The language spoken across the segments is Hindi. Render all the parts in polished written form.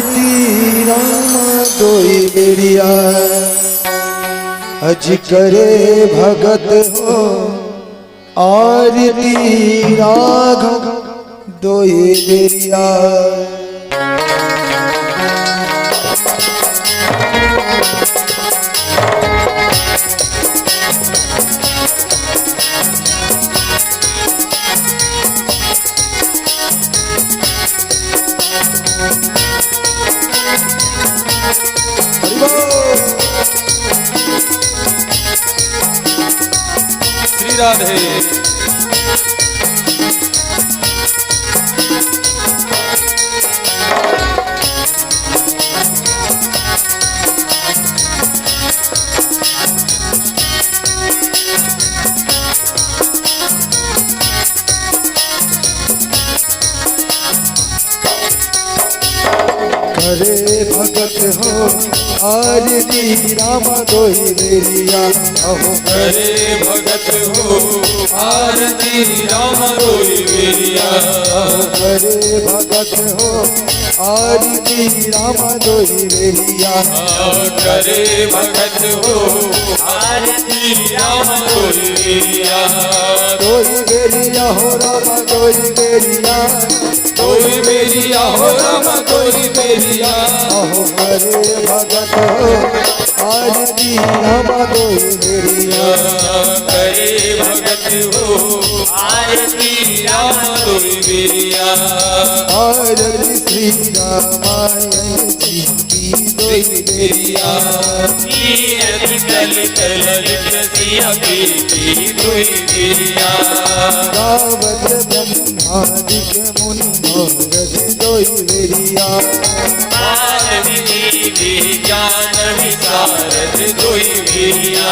आरती राम दोई बेरिया अज करे भगत हो आरती राघव दोई बेरिया। श्री राधे करे भगत हो आरती राम दोई बेरिया। अहो करे भगत हो आरती राम दोई बेरिया। अहो करे भगत हो आरती राम दोई बेरिया। करे भगत हो आरती राम दोई बेरिया। दोई बेरिया हो राम दोई बेरिया। दोई बेरिया हो राम दोई बेरिया। अहो करे भगत हो आरती राम दोई बेरिया। करे भगत हो आरती राम दोई बेरिया। आरती श्री रामायण जी की दोई बेरिया। कल कल सिया की दोई बेरिया। गावत ब्रह्मादिक मुनि मोरज दोई बेरिया। ज्ञान विशारद दोई बेरिया।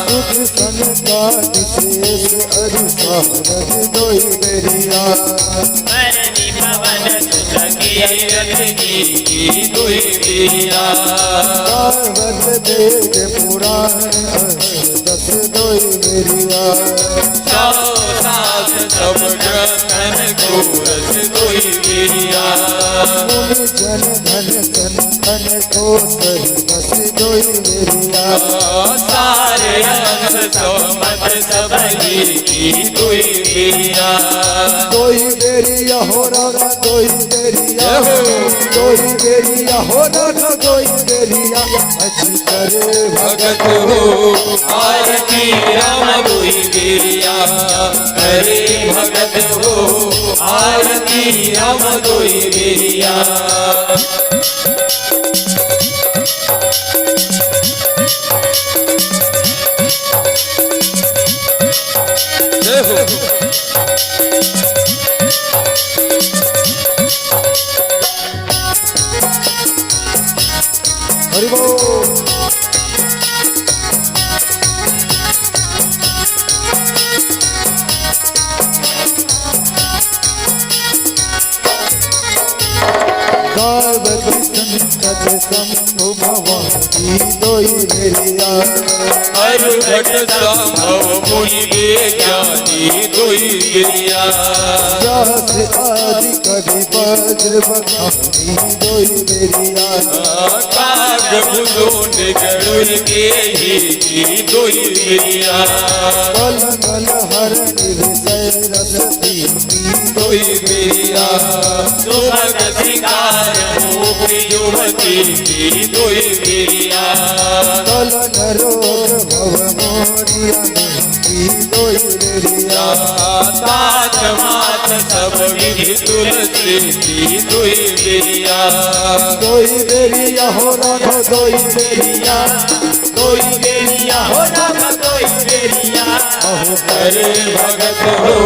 सुख संसार शेष अरु सारद दोई बेरिया। पवन सुत की दोई बेरिया। गावत वेद पुराण दस दोई बेरिया। सब ग्रंथन को रस दोई बेरिया। मुनि जन धन संतन को सही बस दोई बेरिया। सारे अंश सोमत सबली की दोई बेरिया। दोई बेरिया हो राधा दोई बेरिया। दोई बेरिया हो राधा दोई बेरिया। अज करे भगत हो आरती राम दोई बेरिया। करे भगत हो आरती राम दोई बेरिया। हरि बोल। गावत संकट शंभु भवानी दोई बेरिया। हरघट संभव मुनि ज्ञानी दोई बेरिया। व्यास आदि कवि वज्र बखानी दोई बेरिया। कागभुजों गरुड़ के ही दोई बेरिया। कल कल हरण विषय रसती दोई बेरिया। सुभग सिंगार मोक्ष युवती की दोई बेरिया। कलन रोग भव मोरिया की दोई बेरिया। तात मात सब विधि तुलसी की दोई बेरिया। दोई बेरिया हो राधा दोई बेरिया। दोई बेरिया हो राधा दोई बेरिया। अहो करे भगत हो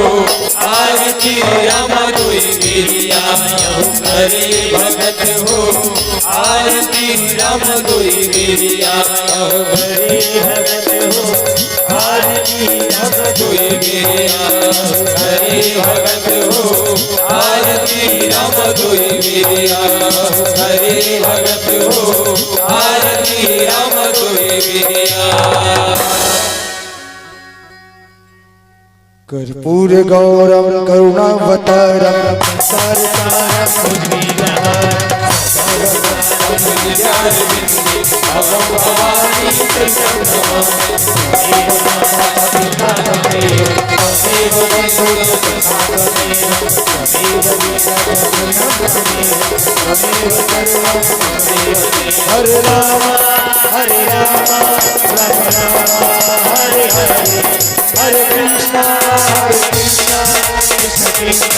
आरती राम दोई बेरिया। करे भगत हो आरती राम दोई बेरिया। करे भगत हो आरती राम दोई बेरिया। करे भगत हो आरती राम दोई बेरिया। करे भगत हो आरती राम दोई बेरिया। कर्पूर गौरम करुणावतारम संसार सारम चरणारविन्दे अहं भवानी शरणं नमामि त्वमेव माता पिता त्वमेव बन्धुरसखात्वमेव त्वमेव विश्वजननं त्वमेव सर्वं त्वमेव हरे राम राम राम हरे हरे हरे कृष्णा कृष्ण कृष्ण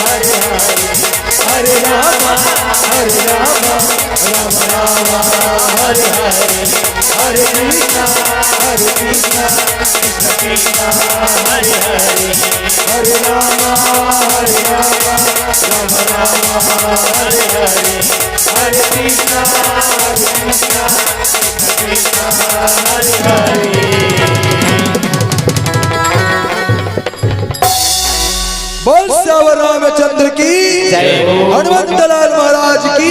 हरे हरे हरे राम राम राम हरे हरे हरे कृष्णा कृष्ण कृष्ण हरे हरे हरे राम राम राम हरे हरे हरे कृष्णा कृष्ण कृष्ण हरे हरे। बोल श्याम रामचंद्र की जय, हनुमंत लाल महाराज की।